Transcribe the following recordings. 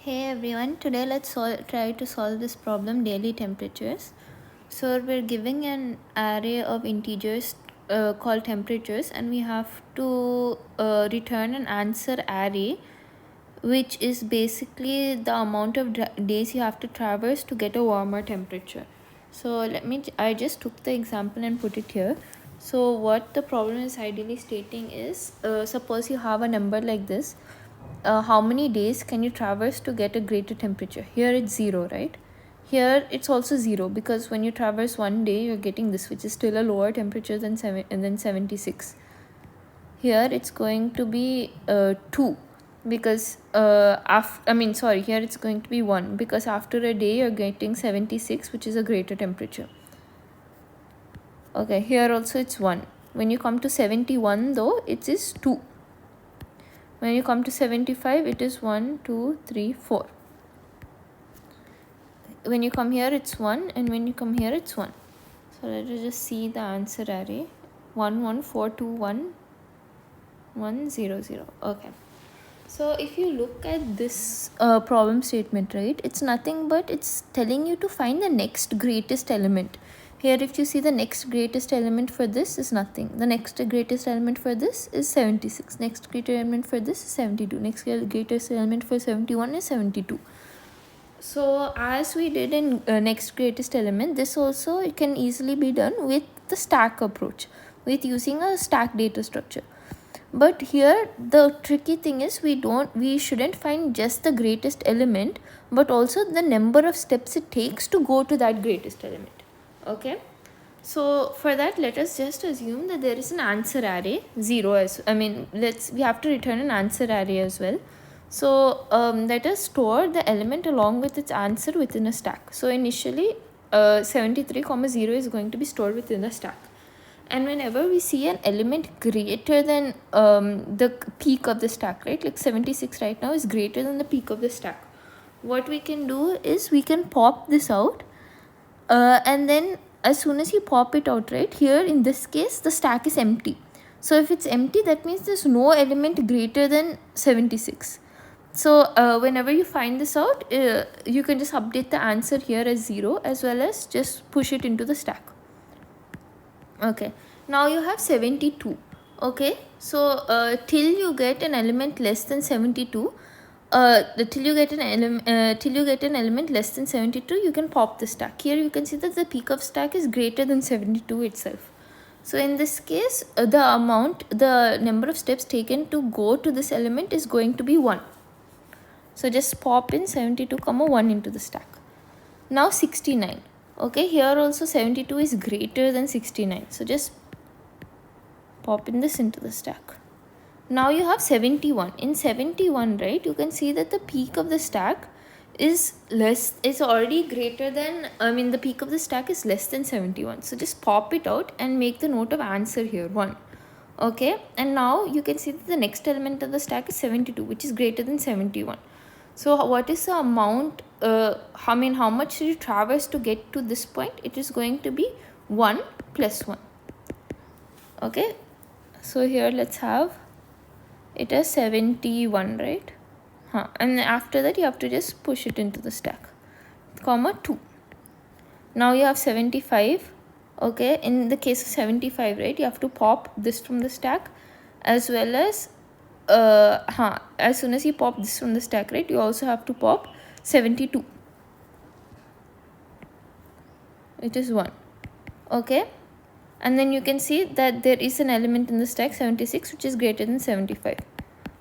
Hey everyone, today let's try to solve this problem, daily temperatures. So we're giving an array of integers called temperatures, and we have to return an answer array, which is basically the amount of days you have to traverse to get a warmer temperature. So I just took the example and put it here. So what the problem is ideally stating is, suppose you have a number like this. How many days can you traverse to get a greater temperature? Here it's 0, right? Here it's also 0, because when you traverse one day you're getting this, which is still a lower temperature than 76. Here it's going to be 2, because here it's going to be 1, because after a day you're getting 76, which is a greater temperature. Okay, here also it's 1. When you come to 71 though, it is 2. When you come to 75, it is 1, 2, 3, 4. When you come here, it's 1, and when you come here, it's 1. So let us just see the answer array. 1, 1, 4, 2, 1, 1, 0, 0. Okay. So if you look at this problem statement, right, it's nothing but it's telling you to find the next greatest element. Here, if you see, the next greatest element for this is nothing. The next greatest element for this is 76. Next greatest element for this is 72. Next greatest element for 71 is 72. So as we did in next greatest element, this also it can easily be done with the stack approach, with using a stack data structure. But here the tricky thing is we shouldn't find just the greatest element, but also the number of steps it takes to go to that greatest element. Okay, so for that, let us just assume that there is an answer array 0 we have to return an answer array as well. So let us store the element along with its answer within a stack. So initially 73, 0 is going to be stored within the stack. And whenever we see an element greater than the peak of the stack, right, like 76 right now is greater than the peak of the stack, what we can do is we can pop this out, and then as soon as you pop it out, right, here in this case the stack is empty. So if it's empty, that means there's no element greater than 76. So whenever you find this out, you can just update the answer here as 0, as well as just push it into the stack. Okay, now you have 72. Okay, so till you get an element less than 72, till you get an element less than 72, you can pop the stack. Here you can see that the peak of stack is greater than 72 itself. So in this case, the number of steps taken to go to this element is going to be 1. So just pop in 72, 1 into the stack. Now 69. Okay, here also 72 is greater than 69. So just pop in this into the stack. Now you have 71. In 71, right, you can see that the peak of the stack is already greater than, the peak of the stack is less than 71. So just pop it out and make the note of answer here, 1. Okay, and now you can see that the next element of the stack is 72, which is greater than 71. So what is the amount, how much did you traverse to get to this point? It is going to be 1 plus 1. Okay, so here let's have it as 71, right? And after that you have to just push it into the stack, 2. Now you have 75. Okay, in the case of 75, right, you have to pop this from the stack, as well as as soon as you pop this from the stack, right, you also have to pop 72. It is 1. Okay, and then you can see that there is an element in the stack 76 which is greater than 75.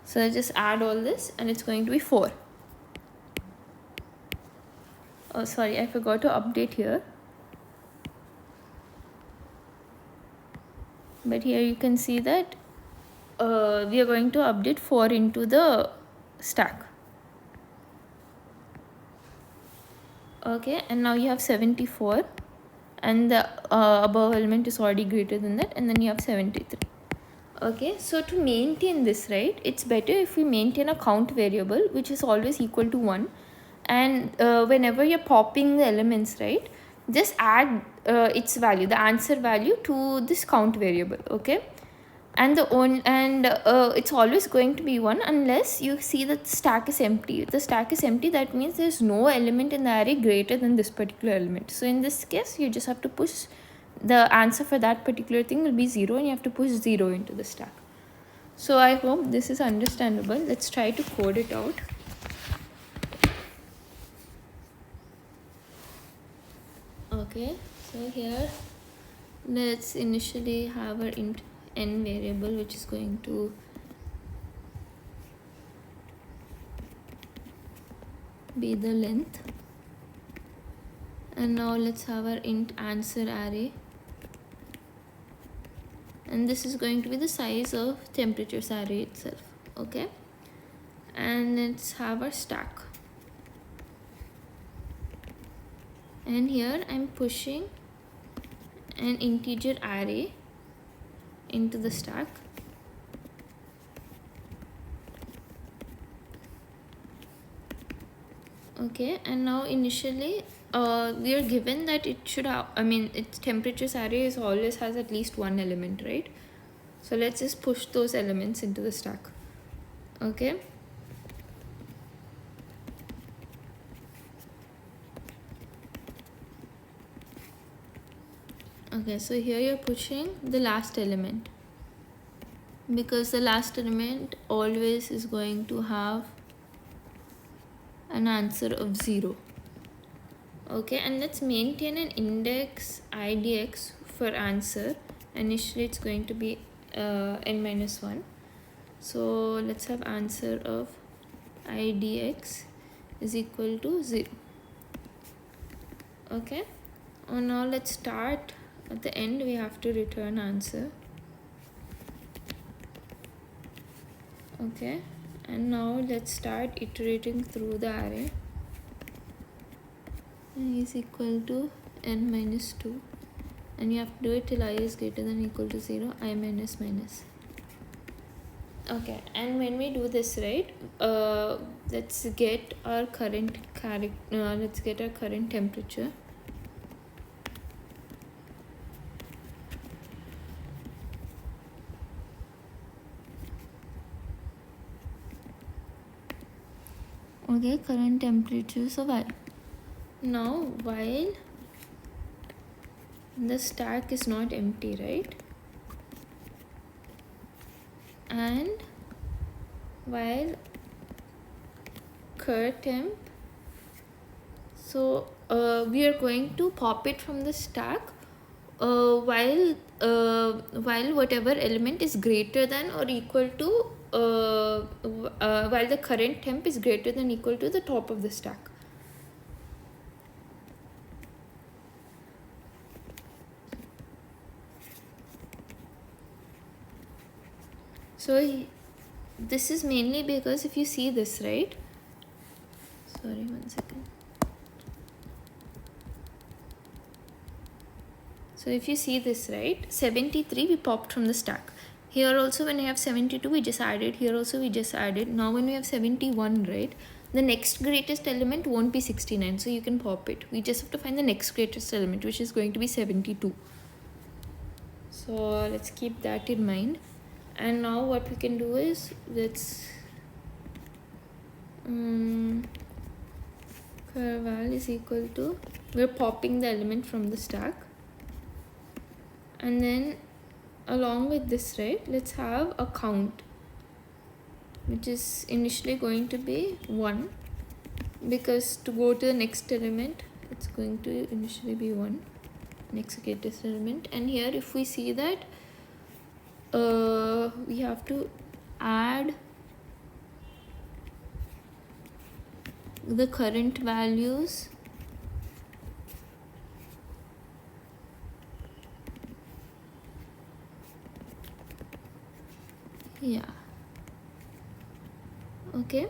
So just add all this and it's going to be 4. Oh sorry, I forgot to update here, but here you can see that we are going to update 4 into the stack. Okay, and now you have 74, and the above element is already greater than that, and then you have 73. Okay, so to maintain this, right, it's better if we maintain a count variable which is always equal to 1, and whenever you're popping the elements, right, just add its value, the answer value, to this count variable. Okay, and it's always going to be 1 unless you see that the stack is empty. If the stack is empty, that means there's no element in the array greater than this particular element. So in this case, you just have to push the answer for that particular thing will be 0, and you have to push 0 into the stack. So I hope this is understandable. Let's try to code it out. Okay, so here let's initially have our int n variable, which is going to be the length, and now let's have our int answer array, and this is going to be the size of temperatures array itself. Okay, and let's have our stack, and here I'm pushing an integer array into the stack. Okay, and now initially we are given that it should have, its temperatures array always has at least one element, right? So let's just push those elements into the stack. Okay, okay, so here you're pushing the last element, because the last element always is going to have an answer of 0. Okay, and let's maintain an index idx for answer. Initially it's going to be n minus 1. So let's have answer of idx is equal to 0. Okay, now let's start at the end. We have to return answer. Okay, and now let's start iterating through the array. Is equal to n minus 2, and you have to do it till I is greater than or equal to 0, I minus minus. Okay, and when we do this, right, let's get our current temperature. Okay, current temperature. So now while the stack is not empty, right, and while cur temp, so we are going to pop it from the stack while whatever element is greater than or equal to while the current temp is greater than or equal to the top of the stack. So this is mainly because if you see this, right, sorry, 1 second. So if you see this, right, 73 we popped from the stack. Here also when we have 72 we just added, here also we just added. Now when we have 71, right, the next greatest element won't be 69, so you can pop it. We just have to find the next greatest element, which is going to be 72. So let's keep that in mind. And now what we can do is, let's curval is equal to, we're popping the element from the stack, and then along with this, right, let's have a count, which is initially going to be 1, because to go to the next element it's going to initially be 1, next greatest element. And here if we see that we have to add the current values Okay,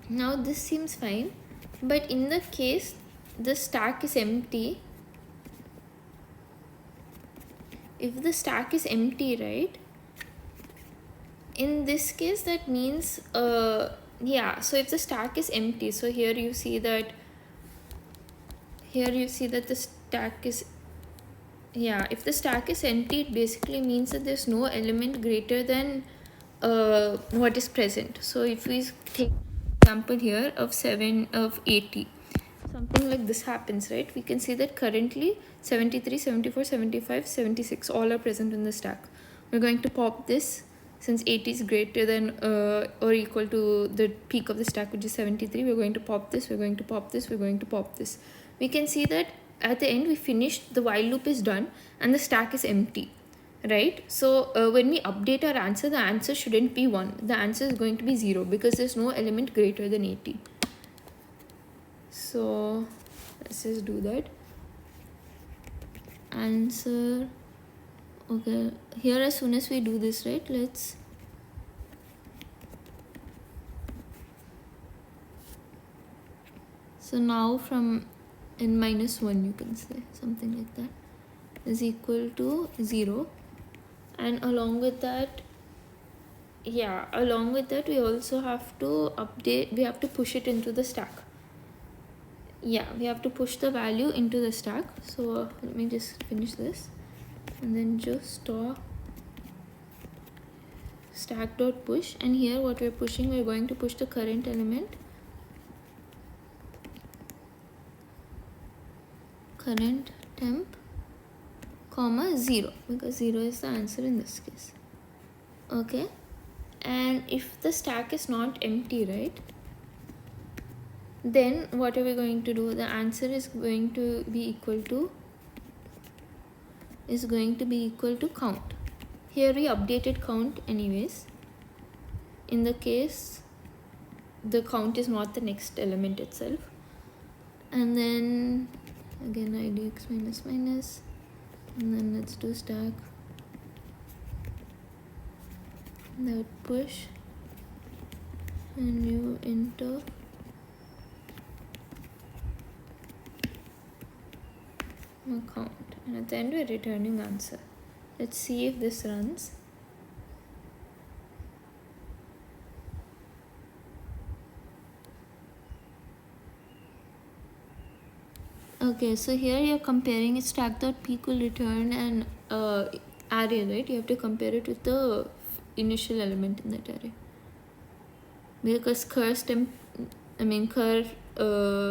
now this seems fine, but in the case the stack is empty, if the stack is empty, right, in this case that means so if the stack is empty, so here you see that the stack is Yeah, if the stack is empty, it basically means that there's no element greater than what is present. So if we take example here of 80, something like this happens, right? We can see that currently 73, 74, 75, 76 all are present in the stack. We're going to pop this, since 80 is greater than or equal to the peak of the stack, which is 73. We're going to pop this, we're going to pop this, we're going to pop this. We can see that at the end we finished, the while loop is done and the stack is empty, right? So when we update our answer, the answer shouldn't be 1, the answer is going to be 0, because there's no element greater than 80. So let's just do that. Answer. Okay, here as soon as we do this, right, let's so now from n minus 1, you can say something like that, is equal to 0. And along with that, yeah, along with that we also have to update, we have to push it into the stack. Yeah, we have to push the value into the stack. So let me just finish this and then just stack dot push, and here what we're pushing, we're going to push the current element, current temp comma 0, because 0 is the answer in this case. Okay, and if the stack is not empty, right, then what are we going to do? The answer is going to be equal to count. Here we updated count anyways. In the case the count is not the next element itself, and then again idx minus minus, and then let's do stack that push and new enter count, and at the end we're returning answer. Let's see if this runs. Okay, so here you're comparing it, stack.peak will return an array, right? You have to compare it with the initial element in that array, because cur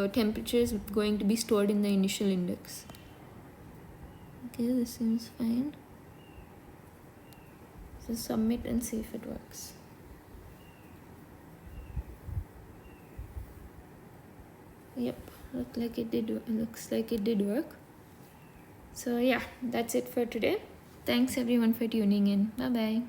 temperature is going to be stored in the initial index. Okay, this seems fine. So submit and see if it works. Yep, looks like it did work. So yeah, that's it for today. Thanks everyone for tuning in. Bye bye.